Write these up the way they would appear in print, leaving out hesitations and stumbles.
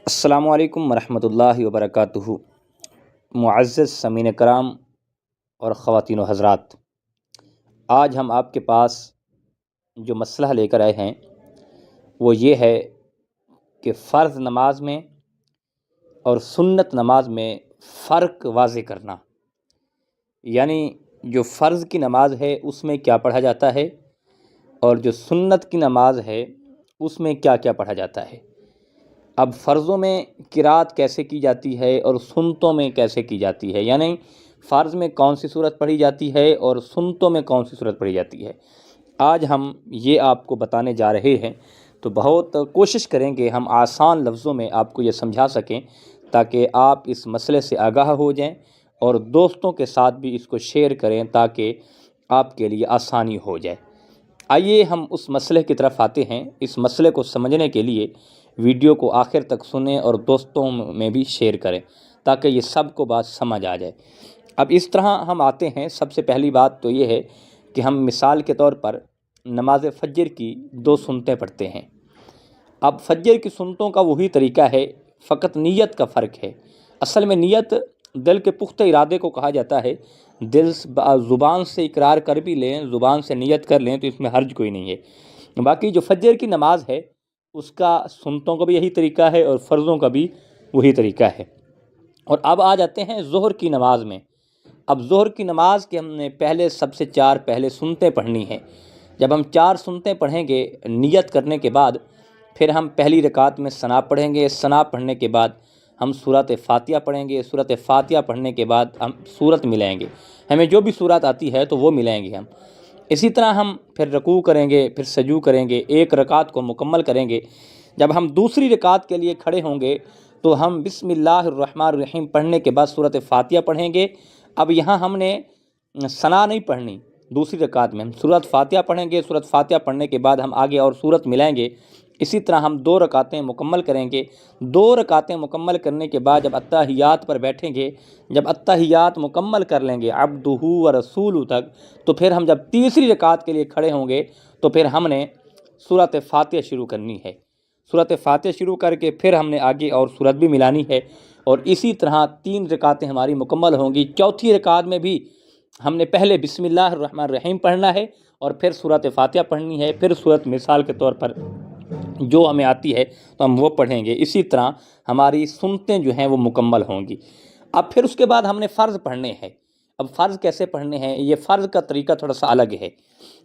السلام علیکم ورحمۃ اللہ وبرکاتہ۔ معزز سامعین کرام اور خواتین و حضرات، آج ہم آپ کے پاس جو مسئلہ لے کر آئے ہیں وہ یہ ہے کہ فرض نماز میں اور سنت نماز میں فرق واضح کرنا، یعنی جو فرض کی نماز ہے اس میں کیا پڑھا جاتا ہے اور جو سنت کی نماز ہے اس میں کیا کیا پڑھا جاتا ہے۔ اب فرضوں میں قرات کیسے کی جاتی ہے اور سنتوں میں کیسے کی جاتی ہے، یعنی فرض میں کون سی صورت پڑھی جاتی ہے اور سنتوں میں کون سی صورت پڑھی جاتی ہے، آج ہم یہ آپ کو بتانے جا رہے ہیں۔ تو بہت کوشش کریں کہ ہم آسان لفظوں میں آپ کو یہ سمجھا سکیں تاکہ آپ اس مسئلے سے آگاہ ہو جائیں اور دوستوں کے ساتھ بھی اس کو شیئر کریں تاکہ آپ کے لیے آسانی ہو جائے۔ آئیے ہم اس مسئلے کی طرف آتے ہیں۔ اس مسئلے کو سمجھنے کے لیے ویڈیو کو آخر تک سنیں اور دوستوں میں بھی شیئر کریں تاکہ یہ سب کو بات سمجھ آ جائے۔ اب اس طرح ہم آتے ہیں، سب سے پہلی بات تو یہ ہے کہ ہم مثال کے طور پر نماز فجر کی 2 سنتیں پڑھتے ہیں۔ اب فجر کی سنتوں کا وہی طریقہ ہے، فقط نیت کا فرق ہے۔ اصل میں نیت دل کے پختہ ارادے کو کہا جاتا ہے۔ دل زبان سے اقرار کر بھی لیں، زبان سے نیت کر لیں تو اس میں حرج کوئی نہیں ہے۔ باقی جو فجر کی نماز ہے اس کا سنتوں کا بھی یہی طریقہ ہے اور فرضوں کا بھی وہی طریقہ ہے۔ اور اب آ جاتے ہیں ظہر کی نماز میں۔ اب ظہر کی نماز کے ہم نے پہلے سب سے 4 پہلے سنتیں پڑھنی ہیں۔ جب ہم 4 سنتیں پڑھیں گے نیت کرنے کے بعد، پھر ہم پہلی رکعت میں ثنا پڑھیں گے۔ ثنا پڑھنے کے بعد ہم سورۃ فاتحہ پڑھیں گے۔ سورۃ فاتحہ پڑھنے کے بعد ہم سورت ملائیں گے، ہمیں جو بھی سورت آتی ہے تو وہ ملائیں گے ہم۔ اسی طرح ہم پھر رکوع کریں گے، پھر سجود کریں گے، ایک رکعت کو مکمل کریں گے۔ جب ہم دوسری رکعت کے لیے کھڑے ہوں گے تو ہم بسم اللہ الرحمن الرحیم پڑھنے کے بعد سورۃ فاتحہ پڑھیں گے۔ اب یہاں ہم نے ثنا نہیں پڑھنی، دوسری رکعت میں ہم سورۃ فاتحہ پڑھیں گے۔ سورۃ فاتحہ پڑھنے کے بعد ہم آگے اور سورت ملائیں گے۔ اسی طرح ہم 2 رکعتیں مکمل کریں گے۔ 2 رکعتیں مکمل کرنے کے بعد جب اتحیات پر بیٹھیں گے، جب اتحیات مکمل کر لیں گے عبدہ و رسولہ تک، تو پھر ہم جب تیسری رکعت کے لیے کھڑے ہوں گے تو پھر ہم نے سورۃ فاتحہ شروع کرنی ہے۔ سورۃ فاتحہ شروع کر کے پھر ہم نے آگے اور سورت بھی ملانی ہے، اور اسی طرح 3 رکعتیں ہماری مکمل ہوں گی۔ چوتھی رکعت میں بھی ہم نے پہلے بسم اللہ الرحمن الرحیم پڑھنا ہے اور پھر سورۃ فاتحہ پڑھنی ہے، پھر سورت مثال کے طور پر جو ہمیں آتی ہے تو ہم وہ پڑھیں گے۔ اسی طرح ہماری سنتیں جو ہیں وہ مکمل ہوں گی۔ اب پھر اس کے بعد ہم نے فرض پڑھنے ہیں۔ اب فرض کیسے پڑھنے ہیں، یہ فرض کا طریقہ تھوڑا سا الگ ہے۔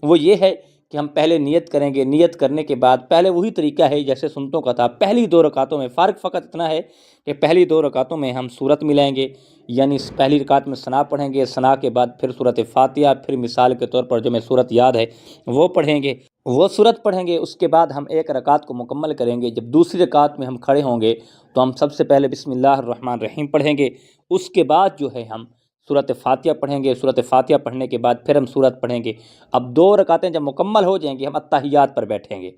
وہ یہ ہے کہ ہم پہلے نیت کریں گے، نیت کرنے کے بعد پہلے وہی طریقہ ہے جیسے سنتوں کا تھا۔ پہلی 2 رکعتوں میں فرق فقط اتنا ہے کہ پہلی 2 رکعتوں میں ہم سورت ملائیں گے، یعنی پہلی رکعت میں ثنا پڑھیں گے، ثنا کے بعد پھر سورۃ فاتحہ، پھر مثال کے طور پر جو میں سورت یاد ہے وہ پڑھیں گے، وہ سورت پڑھیں گے۔ اس کے بعد ہم ایک رکعت کو مکمل کریں گے۔ جب دوسری رکعت میں ہم کھڑے ہوں گے تو ہم سب سے پہلے بسم اللہ الرحمن الرحیم پڑھیں گے۔ اس کے بعد جو ہے ہم سورۃ فاتحہ پڑھیں گے۔ سورۃ فاتحہ پڑھنے کے بعد پھر ہم سورت پڑھیں گے۔ اب 2 رکعتیں جب مکمل ہو جائیں گی ہم اتحیات پر بیٹھیں گے۔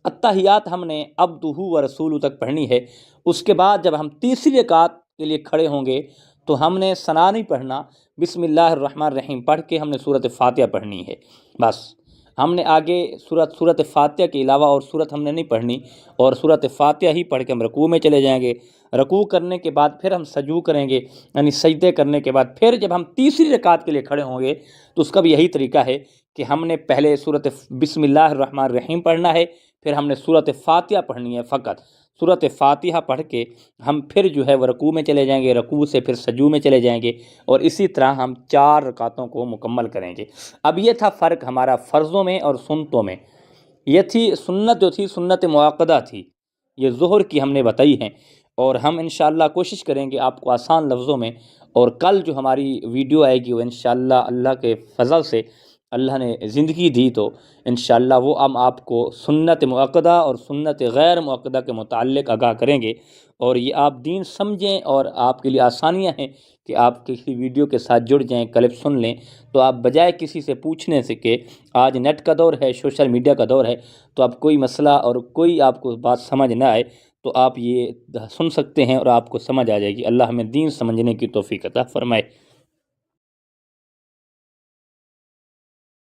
اتحیات ہم نے عبدہ و رسولہ تک پڑھنی ہے۔ اس کے بعد جب ہم تیسری رکعت کے لیے کھڑے ہوں گے تو ہم نے ثنا نہیں پڑھنا، بسم اللہ الرحمن الرحیم پڑھ کے ہم نے سورۃ فاتحہ پڑھنی ہے۔ بس ہم نے آگے سورۃ فاتحہ کے علاوہ اور سورت ہم نے نہیں پڑھنی، اور سورۃ فاتحہ ہی پڑھ کے ہم رکوع میں چلے جائیں گے۔ رکوع کرنے کے بعد پھر ہم سجود کریں گے، یعنی سجدے کرنے کے بعد پھر جب ہم تیسری رکعت کے لیے کھڑے ہوں گے تو اس کا بھی یہی طریقہ ہے کہ ہم نے پہلے بسم اللہ الرحمن الرحیم پڑھنا ہے، پھر ہم نے سورۃ فاتحہ پڑھنی ہے فقط۔ سورۃ فاتحہ پڑھ کے ہم پھر جو ہے وہ رکوع میں چلے جائیں گے، رکوع سے پھر سجود میں چلے جائیں گے، اور اسی طرح ہم 4 رکعتوں کو مکمل کریں گے۔ اب یہ تھا فرق ہمارا فرضوں میں اور سنتوں میں۔ یہ تھی سنت، جو تھی سنت مؤکدہ تھی، یہ ظہر کی ہم نے بتائی ہیں، اور ہم انشاءاللہ کوشش کریں گے آپ کو آسان لفظوں میں، اور کل جو ہماری ویڈیو آئے گی وہ انشاءاللہ اللہ کے فضل سے اللہ نے زندگی دی تو انشاءاللہ وہ ہم آپ کو سنت مؤکدہ اور سنت غیر مؤکدہ کے متعلق آگاہ کریں گے، اور یہ آپ دین سمجھیں اور آپ کے لیے آسانیاں ہیں کہ آپ کسی ویڈیو کے ساتھ جڑ جائیں، کلپ سن لیں، تو آپ بجائے کسی سے پوچھنے سے کہ آج نیٹ کا دور ہے، سوشل میڈیا کا دور ہے، تو آپ کوئی مسئلہ اور کوئی آپ کو بات سمجھ نہ آئے تو آپ یہ سن سکتے ہیں اور آپ کو سمجھ آ جائے گی۔ اللہ ہمیں دین سمجھنے کی توفیق عطا فرمائے۔